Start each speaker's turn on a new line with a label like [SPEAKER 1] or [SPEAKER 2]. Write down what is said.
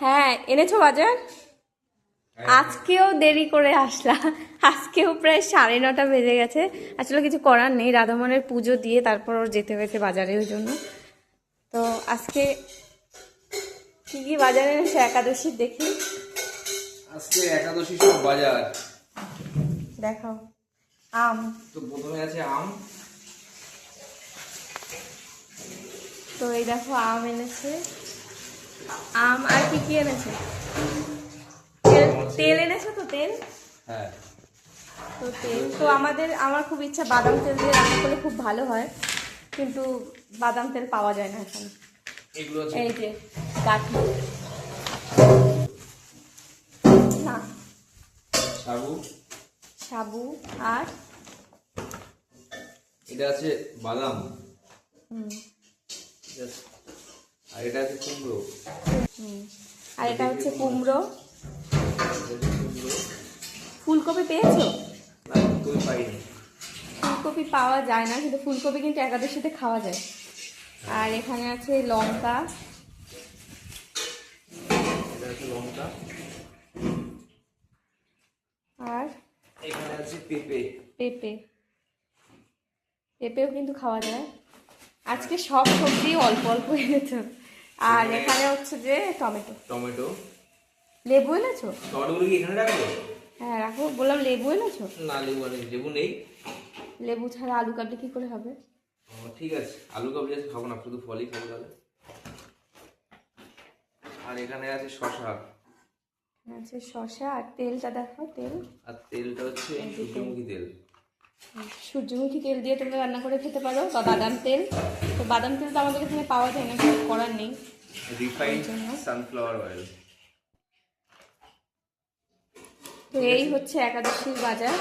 [SPEAKER 1] হ্যাঁ এনেছো বাজার? আজকেও দেরি করে আসলাম, আজকেও প্রায় 9:30 বেজে গেছে। আসলে কিছু করার নেই, রাধামনের পুজো দিয়ে তারপর ওর যেতে হয়েছে বাজারে, ওই জন্য। তো আজকে কি কি বাজারে এনেছো একাদশীর দেখি?
[SPEAKER 2] আজকে একাদশী সব বাজার
[SPEAKER 1] দেখাও। আম
[SPEAKER 2] তো প্রথমে আছে আম।
[SPEAKER 1] তো এই দেখো আম এনেছে, আম আর কি কি এনেছে? তেল এনেছো তো? তেল,
[SPEAKER 2] হ্যাঁ
[SPEAKER 1] তো তেল তো আমার খুব ইচ্ছা বাদাম তেল দিয়ে রান্না করলে খুব ভালো হয়, কিন্তু বাদাম তেল পাওয়া যায় না এখানে।
[SPEAKER 2] এগুলো আছে
[SPEAKER 1] এই যে গাঠি না,
[SPEAKER 2] সাবু,
[SPEAKER 1] সাবু আর
[SPEAKER 2] এটা আছে বাদাম,
[SPEAKER 1] হুম
[SPEAKER 2] ঠিক আছে, আর এটা আছে কুমড়ো,
[SPEAKER 1] হুম আর এটা হচ্ছে কুমড়ো।
[SPEAKER 2] এটা আছে কুমড়ো।
[SPEAKER 1] ফুলকপি পেয়েছো?
[SPEAKER 2] না তুমি পাইনি।
[SPEAKER 1] ফুলকপি পাওয়া যায় না, কিন্তু ফুলকপি কিন্তু একাদশীতে খাওয়া যায়। আর এখানে আছে লঙ্কা,
[SPEAKER 2] এটা আছে লঙ্কা,
[SPEAKER 1] আর
[SPEAKER 2] এখানে আছে পেঁপে।
[SPEAKER 1] পেঁপে, পেঁপেও কিন্তু খাওয়া যায়। আজকে সব সবজি অল্প অল্প এনেছো। আর এখানে হচ্ছে যে টমেটো,
[SPEAKER 2] টমেটো।
[SPEAKER 1] লেবু এনেছো?
[SPEAKER 2] টমেটোগুলো কি এখানে রাখবো?
[SPEAKER 1] হ্যাঁ রাখো, বললাম লেবু এনেছো?
[SPEAKER 2] না লেবু নেই, লেবু নেই।
[SPEAKER 1] লেবু ছাড়া আলু কাটলে কি করে হবে?
[SPEAKER 2] ঠিক আছে, আলু কাবলি আছে, খাবো না, শুধু ফলই খাবো তাহলে। আর এখানে আছে শসা।
[SPEAKER 1] আছে শসা, আর তেলটা দেখো, তেল।
[SPEAKER 2] আর তেলটা হচ্ছে সূর্যমুখী তেল।
[SPEAKER 1] সূর্যমুখী তেল দিয়ে তোমরা রান্না করে খেতে পারো, বা বাদাম তেল। তো বাদাম তেল তো আমাদের এখানে পাওয়া যায় না, কিছু করার নেই।
[SPEAKER 2] Refined sunflower oil.
[SPEAKER 1] তো এই হচ্ছে একাদশীর বাজার।